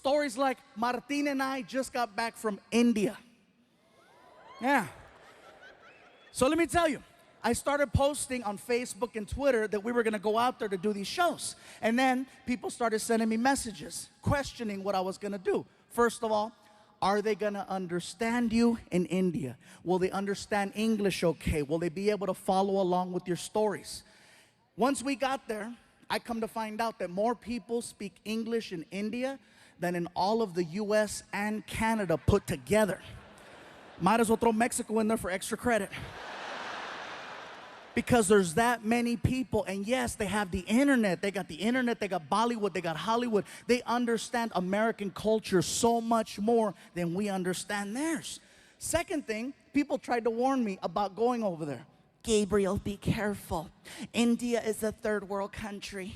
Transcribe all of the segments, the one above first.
Stories like Martin and I just got back from India. Yeah. So let me tell you, I started posting on Facebook and Twitter that we were going to go out there to do these shows. And then people started sending me messages questioning what I was going to do. First of all, are they going to understand you in India? Will they understand English okay? Will they be able to follow along with your stories? Once we got there, I come to find out that more people speak English in India than in all of the US and Canada put together. Might as well throw Mexico in there for extra credit. Because there's that many people, and yes, they have the internet. They got the internet, they got Bollywood, they got Hollywood. They understand American culture so much more than we understand theirs. Second thing, people tried to warn me about going over there. Gabriel, be careful. India is a third world country.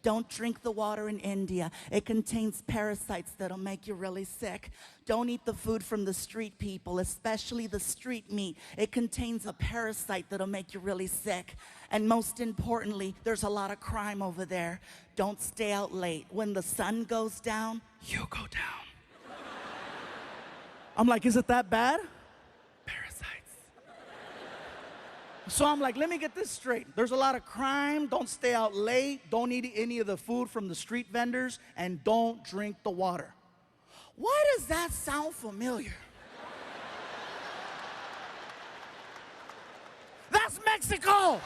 Don't drink the water in India. It contains parasites that'll make you really sick. Don't eat the food from the street people, especially the street meat. It contains a parasite that'll make you really sick. And most importantly, there's a lot of crime over there. Don't stay out late. When the sun goes down, you go down. I'm like, is it that bad? So I'm like, let me get this straight. There's a lot of crime. Don't stay out late. Don't eat any of the food from the street vendors. And don't drink the water. Why does that sound familiar? That's Mexico.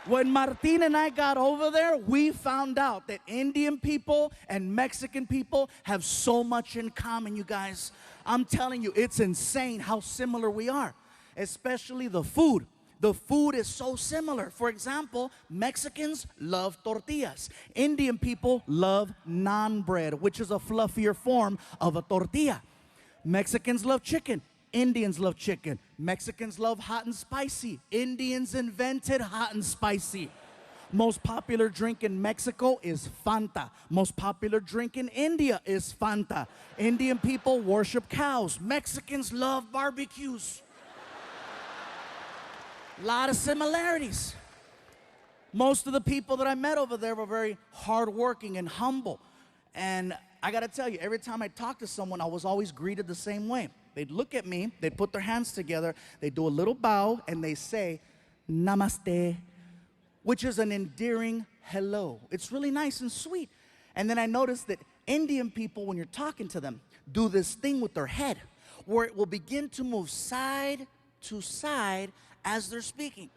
When Martin and I got over there, we found out that Indian people and Mexican people have so much in common, you guys. I'm telling you, it's insane how similar we are, especially the food. The food is so similar. For example, Mexicans love tortillas. Indian people love naan bread, which is a fluffier form of a tortilla. Mexicans love chicken. Indians love chicken. Mexicans love hot and spicy. Indians invented hot and spicy. Most popular drink in Mexico is Fanta. Most popular drink in India is Fanta. Indian people worship cows. Mexicans love barbecues. A lot of similarities. Most of the people that I met over there were very hardworking and humble. And I gotta tell you, every time I talked to someone, I was always greeted the same way. They'd look at me, they'd put their hands together, they'd do a little bow, and they say, Namaste, which is an endearing hello. It's really nice and sweet. And then I noticed that Indian people, when you're talking to them, do this thing with their head, where it will begin to move side to side as they're speaking.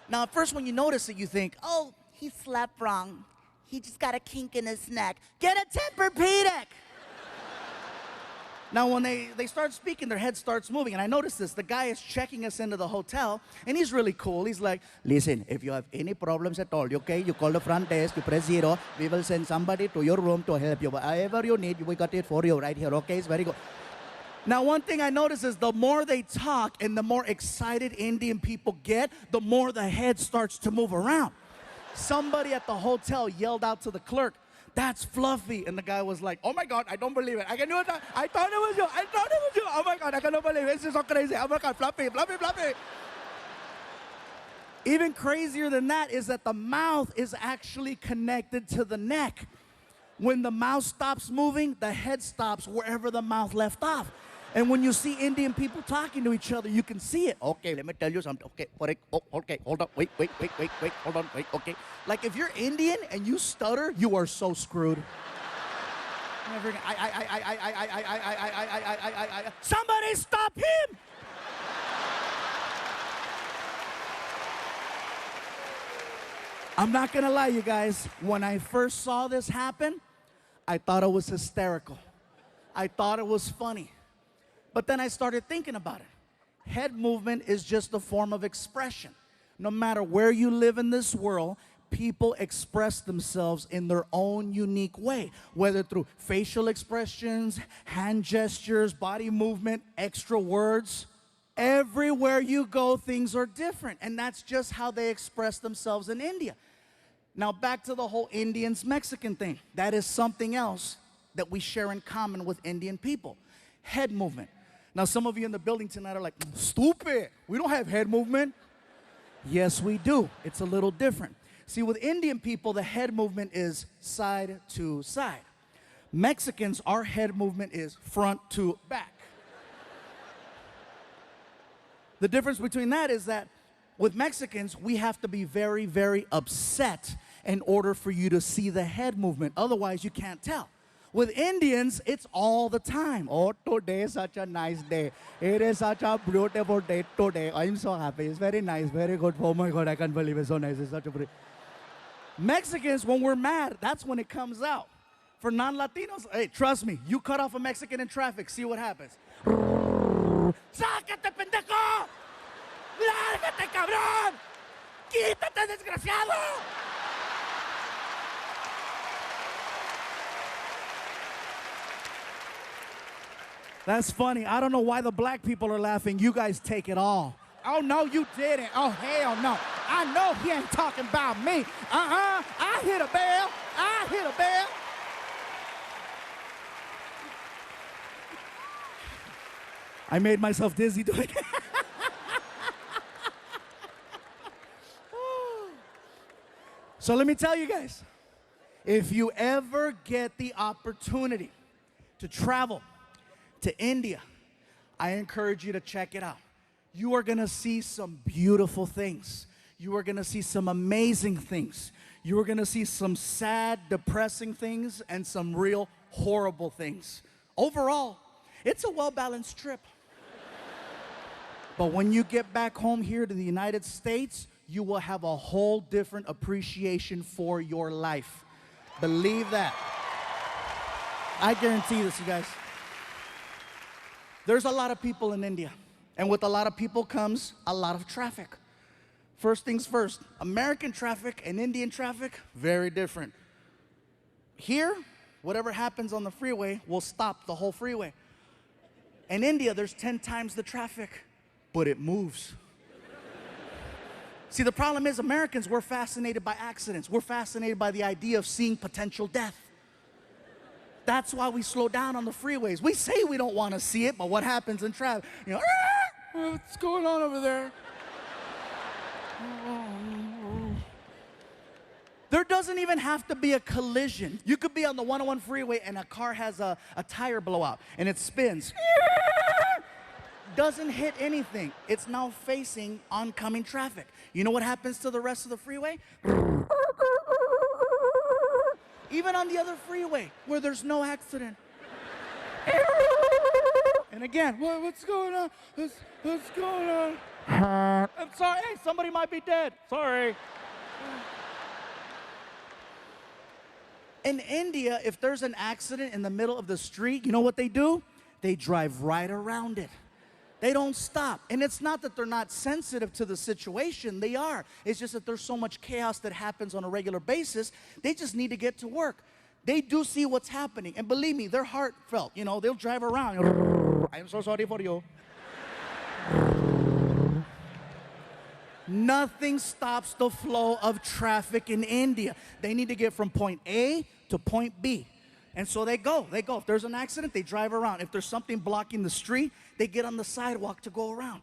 Now, at first when you notice it, you think, oh, he slept wrong. He just got a kink in his neck. Get a Tempur-Pedic. Now, when they start speaking, their head starts moving. And I noticed this. The guy is checking us into the hotel, and he's really cool. He's like, listen, if you have any problems at all, okay, you call the front desk, you press 0. We will send somebody to your room to help you. Whatever you need, we got it for you right here, okay? It's very good. Now, one thing I notice is the more they talk and the more excited Indian people get, the more the head starts to move around. Somebody at the hotel yelled out to the clerk, that's Fluffy. And the guy was like, oh my God, I don't believe it. I can do it. I thought it was you. I thought it was you. Oh my God, I cannot believe it. This is so crazy. Oh my God, Fluffy, Fluffy, Fluffy. Even crazier than that is that the mouth is actually connected to the neck. When the mouth stops moving, the head stops wherever the mouth left off. And when you see Indian people talking to each other, you can see it. Okay, let me tell you something. Okay, okay, hold on. Wait, hold on, wait, okay. Like if you're Indian and you stutter, you are so screwed. Somebody stop him! I'm not gonna lie, you guys. When I first saw this happen, I thought it was hysterical. I thought it was funny. But then I started thinking about it. Head movement is just a form of expression. No matter where you live in this world, people express themselves in their own unique way, whether through facial expressions, hand gestures, body movement, extra words. Everywhere you go, things are different, and that's just how they express themselves in India. Now back to the whole Indians-Mexican thing. That is something else that we share in common with Indian people. Head movement. Now, some of you in the building tonight are like, stupid. We don't have head movement. Yes, we do. It's a little different. See, with Indian people, the head movement is side to side. Mexicans, our head movement is front to back. The difference between that is that with Mexicans, we have to be very, very upset in order for you to see the head movement. Otherwise, you can't tell. With Indians, it's all the time. Oh, today is such a nice day. It is such a beautiful day today. I'm so happy. It's very nice, very good. Oh my God, I can't believe it's so nice. It's such a pretty. Mexicans, when we're mad, that's when it comes out. For non-Latinos, hey, trust me, you cut off a Mexican in traffic, see what happens. ¡Sácate, pendejo! ¡Lárgate, cabrón! ¡Quítate, desgraciado! That's funny. I don't know why the black people are laughing. You guys take it all. Oh, no, you didn't. Oh, hell no. I know he ain't talking about me. I hit a bell. I hit a bell. I made myself dizzy doing it. So let me tell you guys, if you ever get the opportunity to travel to India, I encourage you to check it out. You are gonna see some beautiful things. You are gonna see some amazing things. You are gonna see some sad, depressing things and some real horrible things. Overall, it's a well-balanced trip. But when you get back home here to the United States, you will have a whole different appreciation for your life. Believe that. I guarantee this, you guys. There's a lot of people in India, and with a lot of people comes a lot of traffic. First things first, American traffic and Indian traffic, very different. Here, whatever happens on the freeway will stop the whole freeway. In India, there's 10 times the traffic, but it moves. See, the problem is Americans, we're fascinated by accidents. We're fascinated by the idea of seeing potential death. That's why we slow down on the freeways. We say we don't want to see it, but what happens in traffic? You know, What's going on over there? there doesn't even have to be a collision. You could be on the 101 freeway and a car has a tire blowout and it spins. Doesn't hit anything. It's now facing oncoming traffic. You know what happens to the rest of the freeway? Even on the other freeway where there's no accident. And again, what's going on? What's going on? I'm sorry, hey, somebody might be dead. Sorry. In India, if there's an accident in the middle of the street, you know what they do? They drive right around it. They don't stop. And it's not that they're not sensitive to the situation. They are. It's just that there's so much chaos that happens on a regular basis. They just need to get to work. They do see what's happening. And believe me, they're heartfelt. You know, they'll drive around. I'm so sorry for you. Nothing stops the flow of traffic in India. They need to get from point A to point B. And so they go. If there's an accident, they drive around. If there's something blocking the street, they get on the sidewalk to go around.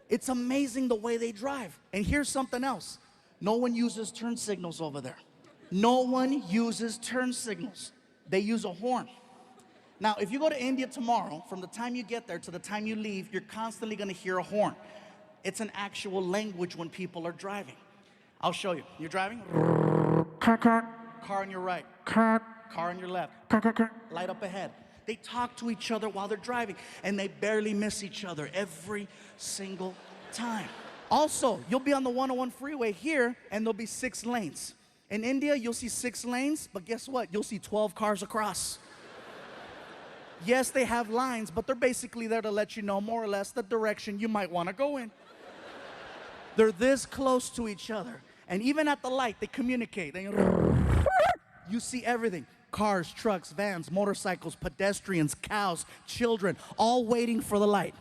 It's amazing the way they drive. And here's something else. No one uses turn signals over there. No one uses turn signals. They use a horn. Now, if you go to India tomorrow, from the time you get there to the time you leave, you're constantly going to hear a horn. It's an actual language when people are driving. I'll show you. You're driving? Car on your right. Car on your left. Light up ahead. They talk to each other while they're driving, and they barely miss each other every single time. Also, you'll be on the 101 freeway here, and there'll be 6 lanes. In India, you'll see 6 lanes, but guess what? You'll see 12 cars across. Yes, they have lines, but they're basically there to let you know more or less the direction you might want to go in. They're this close to each other, and even at the light, they communicate. You see everything. Cars, trucks, vans, motorcycles, pedestrians, cows, children, all waiting for the light.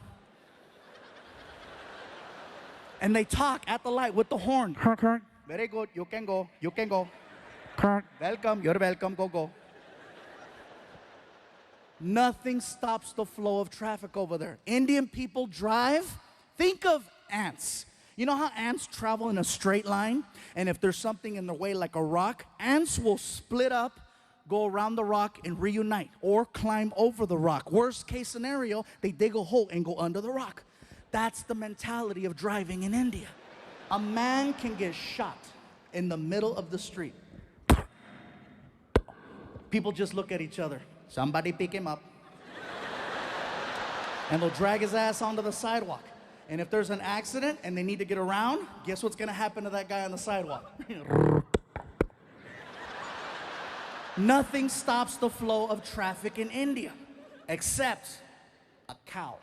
And they talk at the light with the horn. Very good, you can go, you can go. Welcome, you're welcome, go, go. Nothing stops the flow of traffic over there. Indian people drive. Think of ants. You know how ants travel in a straight line? And if there's something in their way like a rock, ants will split up, go around the rock and reunite or climb over the rock. Worst case scenario, they dig a hole and go under the rock. That's the mentality of driving in India. A man can get shot in the middle of the street. People just look at each other. Somebody pick him up. And they'll drag his ass onto the sidewalk. And if there's an accident and they need to get around, guess what's gonna happen to that guy on the sidewalk? Nothing stops the flow of traffic in India except a cow.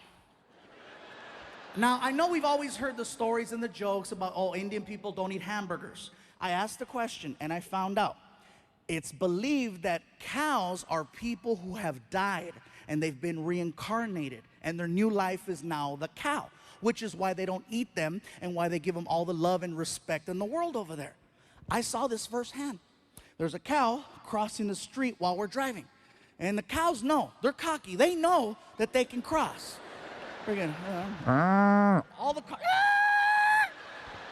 Now, I know we've always heard the stories and the jokes about, oh, Indian people don't eat hamburgers. I asked the question and I found out. It's believed that cows are people who have died and they've been reincarnated and their new life is now the cow, which is why they don't eat them and why they give them all the love and respect in the world over there. I saw this firsthand. There's a cow crossing the street while we're driving. And the cows know, they're cocky, they know that they can cross. Friggin', all the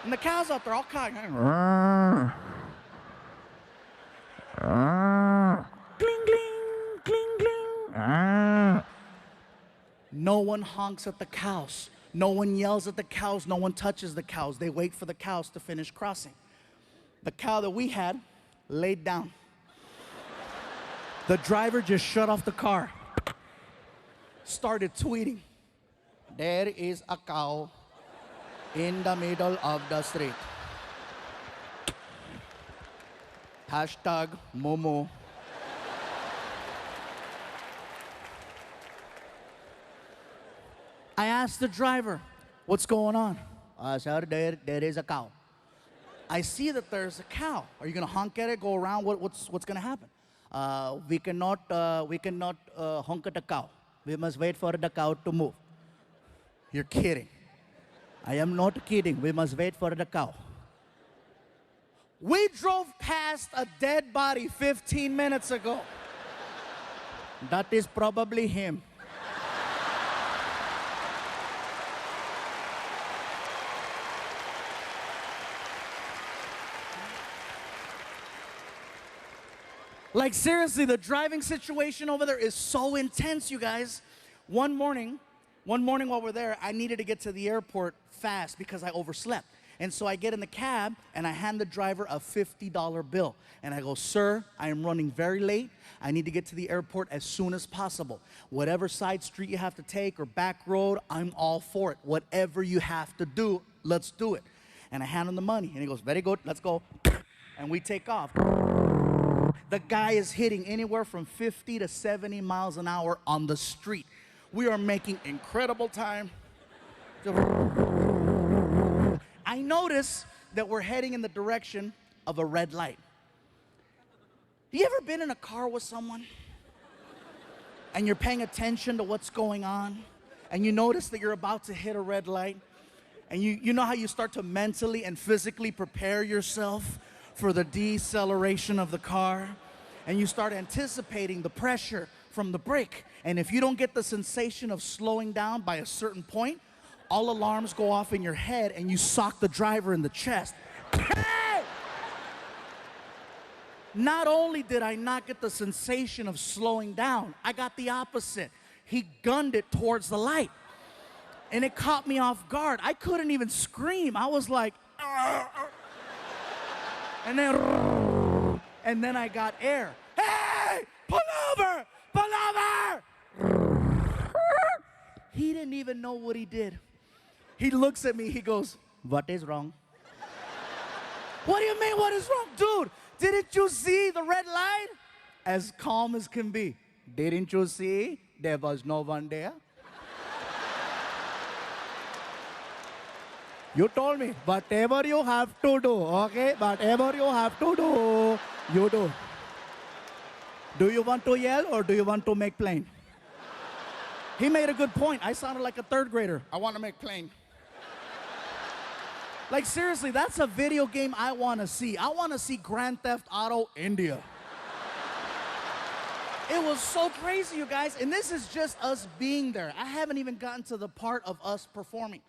and the cows out there all cocky. Gling, gling, gling, gling. No one honks at the cows. No one yells at the cows. No one touches the cows. They wait for the cows to finish crossing. The cow that we had laid down. The driver just shut off the car. Started tweeting. There is a cow in the middle of the street. Hashtag Momo. I asked the driver, what's going on? Sir, there is a cow. I see that there's a cow. Are you gonna honk at it, go around? What's gonna happen? We cannot honk at the cow. We must wait for the cow to move. You're kidding. I am not kidding. We must wait for the cow. We drove past a dead body 15 minutes ago. That is probably him. Like seriously, the driving situation over there is so intense, you guys. One morning while we're there, I needed to get to the airport fast because I overslept. And so I get in the cab and I hand the driver a $50 bill. And I go, sir, I am running very late. I need to get to the airport as soon as possible. Whatever side street you have to take or back road, I'm all for it. Whatever you have to do, let's do it. And I hand him the money and he goes, very good, let's go. And we take off. The guy is hitting anywhere from 50 to 70 miles an hour on the street. We are making incredible time. I notice that we're heading in the direction of a red light. You ever been in a car with someone and you're paying attention to what's going on and you notice that you're about to hit a red light and you know how you start to mentally and physically prepare yourself for the deceleration of the car and you start anticipating the pressure from the brake, and if you don't get the sensation of slowing down by a certain point, all alarms go off in your head and you sock the driver in the chest. Hey! Not only did I not get the sensation of slowing down, I got the opposite. He gunned it towards the light and it caught me off guard. I couldn't even scream. I was like, and then I got air. Hey, pull over, pull over. He didn't even know what he did. He looks at me, he goes, what is wrong? What do you mean, what is wrong? Dude, didn't you see the red light? As calm as can be. Didn't you see there was no one there? You told me, whatever you have to do, okay? Whatever you have to do, you do. Do you want to yell or do you want to make plain? He made a good point. I sounded like a third grader. I want to make plain. Like seriously, that's a video game I want to see. I want to see Grand Theft Auto India. It was so crazy, you guys. And this is just us being there. I haven't even gotten to the part of us performing.